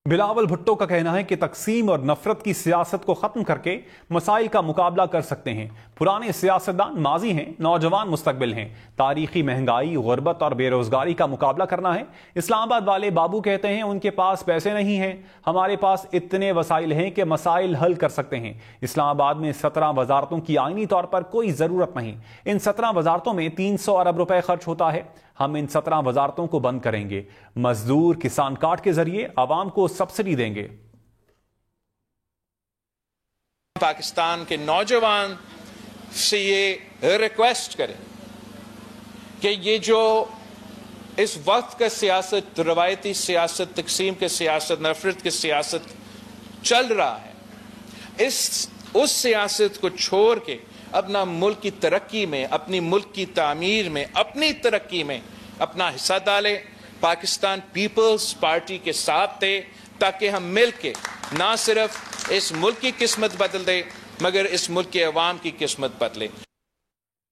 بلاول بھٹو کا کہنا ہے کہ تقسیم اور نفرت کی سیاست کو ختم کر کے مسائل کا مقابلہ کر سکتے ہیں۔ پرانے سیاستدان ماضی ہیں، نوجوان مستقبل ہیں۔ تاریخی مہنگائی، غربت اور بے روزگاری کا مقابلہ کرنا ہے۔ اسلام آباد والے بابو کہتے ہیں ان کے پاس پیسے نہیں ہیں، ہمارے پاس اتنے وسائل ہیں کہ مسائل حل کر سکتے ہیں۔ اسلام آباد میں 17 وزارتوں کی آئینی طور پر کوئی ضرورت نہیں۔ ان 17 وزارتوں میں 300 ارب روپے خرچ ہوتا ہے۔ ہم ان 17 وزارتوں کو بند کریں گے۔ مزدور کسان کارڈ کے ذریعے عوام کو سبسڈی دیں گے۔ پاکستان کے نوجوان سے یہ ریکویسٹ کریں کہ یہ جو اس وقت کا سیاست، روایتی سیاست، تقسیم کے سیاست، نفرت کی سیاست چل رہا ہے، اس سیاست کو چھوڑ کے اپنا ملک کی ترقی میں، اپنی ملک کی تعمیر میں، اپنی ترقی میں اپنا حصہ ڈالے۔ پاکستان پیپلز پارٹی کے ساتھ تھے تاکہ ہم مل کے نہ صرف اس ملک کی قسمت بدل دے مگر اس ملک کے عوام کی قسمت بدلے۔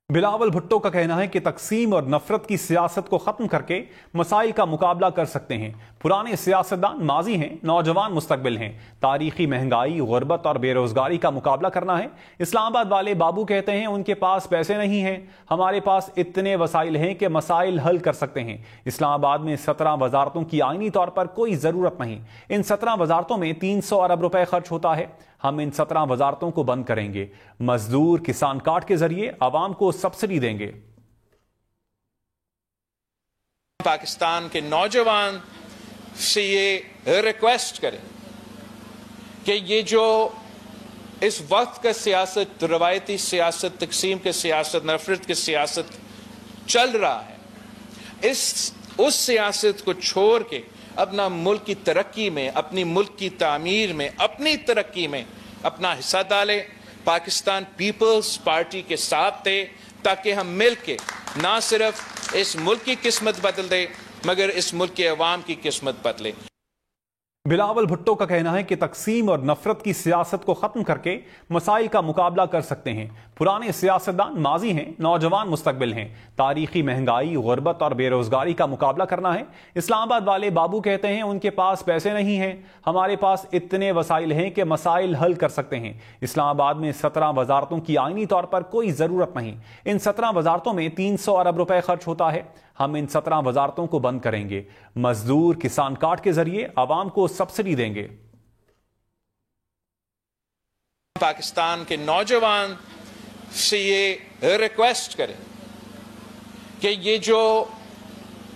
بلاول بھٹو کا کہنا ہے کہ تقسیم اور نفرت کی سیاست کو ختم کر کے مسائل کا مقابلہ کر سکتے ہیں۔ پرانے سیاستدان ماضی ہیں، نوجوان مستقبل ہیں۔ تاریخی مہنگائی، غربت اور بے روزگاری کا مقابلہ کرنا ہے۔ اسلام آباد والے بابو کہتے ہیں ان کے پاس پیسے نہیں ہیں، ہمارے پاس اتنے وسائل ہیں کہ مسائل حل کر سکتے ہیں۔ اسلام آباد میں 17 وزارتوں کی آئینی طور پر کوئی ضرورت نہیں۔ ان 17 وزارتوں میں 300 ارب روپے خرچ ہوتا ہے۔ ہم ان 17 وزارتوں کو بند کریں گے۔ مزدور کسان کارڈ کے ذریعے عوام کو سبسڈی دیں گے۔ پاکستان کے نوجوان سے یہ ریکویسٹ کریں کہ یہ جو اس وقت کا سیاست، روایتی سیاست، تقسیم کے سیاست، نفرت کی سیاست چل رہا ہے، اس سیاست کو چھوڑ کے اپنا ملک کی ترقی میں، اپنی ملک کی تعمیر میں، اپنی ترقی میں اپنا حصہ ڈالے۔ پاکستان پیپلز پارٹی کے ساتھ تھے تاکہ ہم مل کے نہ صرف اس ملک کی قسمت بدل دے مگر اس ملک کے عوام کی قسمت بدلے۔ بلاول بھٹو کا کہنا ہے کہ تقسیم اور نفرت کی سیاست کو ختم کر کے مسائل کا مقابلہ کر سکتے ہیں۔ پرانے سیاستدان ماضی ہیں، نوجوان مستقبل ہیں۔ تاریخی مہنگائی، غربت اور بے روزگاری کا مقابلہ کرنا ہے۔ اسلام آباد والے بابو کہتے ہیں ان کے پاس پیسے نہیں ہیں، ہمارے پاس اتنے وسائل ہیں کہ مسائل حل کر سکتے ہیں۔ اسلام آباد میں 17 وزارتوں کی آئینی طور پر کوئی ضرورت نہیں۔ ان 17 وزارتوں میں 300 ارب روپے خرچ ہوتا ہے۔ ہم ان 17 وزارتوں کو بند کریں گے۔ مزدور کسان کارڈ کے ذریعے عوام کو سبسڈی دیں گے۔ پاکستان کے نوجوان سے یہ ریکویسٹ کریں کہ یہ جو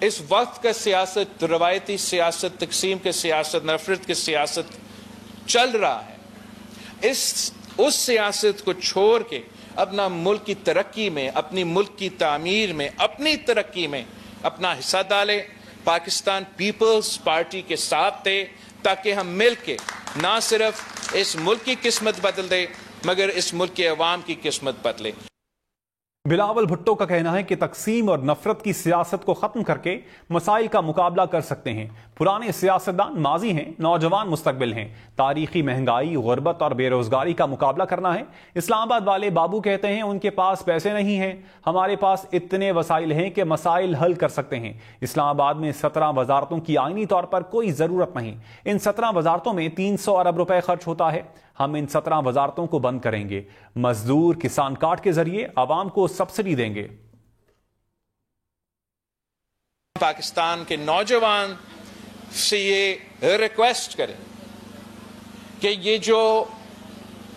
اس وقت کا سیاست، روایتی سیاست، تقسیم کے سیاست، نفرت کی سیاست چل رہا ہے، اس سیاست کو چھوڑ کے اپنا ملک کی ترقی میں، اپنی ملک کی تعمیر میں، اپنی ترقی میں اپنا حصہ ڈالے۔ پاکستان پیپلز پارٹی کے ساتھ تھے تاکہ ہم مل کے نہ صرف اس ملک کی قسمت بدل دے مگر اس ملک کے عوام کی قسمت بدلے۔ بلاول بھٹو کا کہنا ہے کہ تقسیم اور نفرت کی سیاست کو ختم کر کے مسائل کا مقابلہ کر سکتے ہیں۔ پرانے سیاستدان ماضی ہیں، نوجوان مستقبل ہیں۔ تاریخی مہنگائی، غربت اور بے روزگاری کا مقابلہ کرنا ہے۔ اسلام آباد والے بابو کہتے ہیں ان کے پاس پیسے نہیں ہیں، ہمارے پاس اتنے وسائل ہیں کہ مسائل حل کر سکتے ہیں۔ اسلام آباد میں 17 وزارتوں کی آئینی طور پر کوئی ضرورت نہیں۔ ان 17 وزارتوں میں 300 ارب روپے خرچ ہوتا ہے۔ ہم ان 17 وزارتوں کو بند کریں گے۔ مزدور کسان کارڈ کے ذریعے عوام کو سبسڈی دیں گے۔ پاکستان کے نوجوان سے یہ ریکویسٹ کریں کہ یہ جو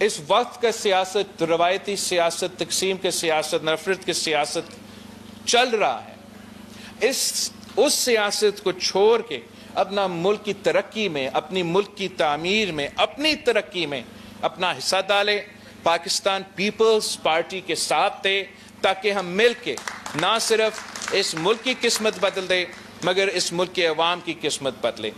اس وقت کا سیاست، روایتی سیاست، تقسیم کے سیاست، نفرت کی سیاست چل رہا ہے، اس سیاست کو چھوڑ کے اپنا ملک کی ترقی میں، اپنی ملک کی تعمیر میں، اپنی ترقی میں اپنا حصہ ڈالے۔ پاکستان پیپلز پارٹی کے ساتھ تھے تاکہ ہم مل کے نہ صرف اس ملک کی قسمت بدل دے مگر اس ملک کے عوام کی قسمت بدلے۔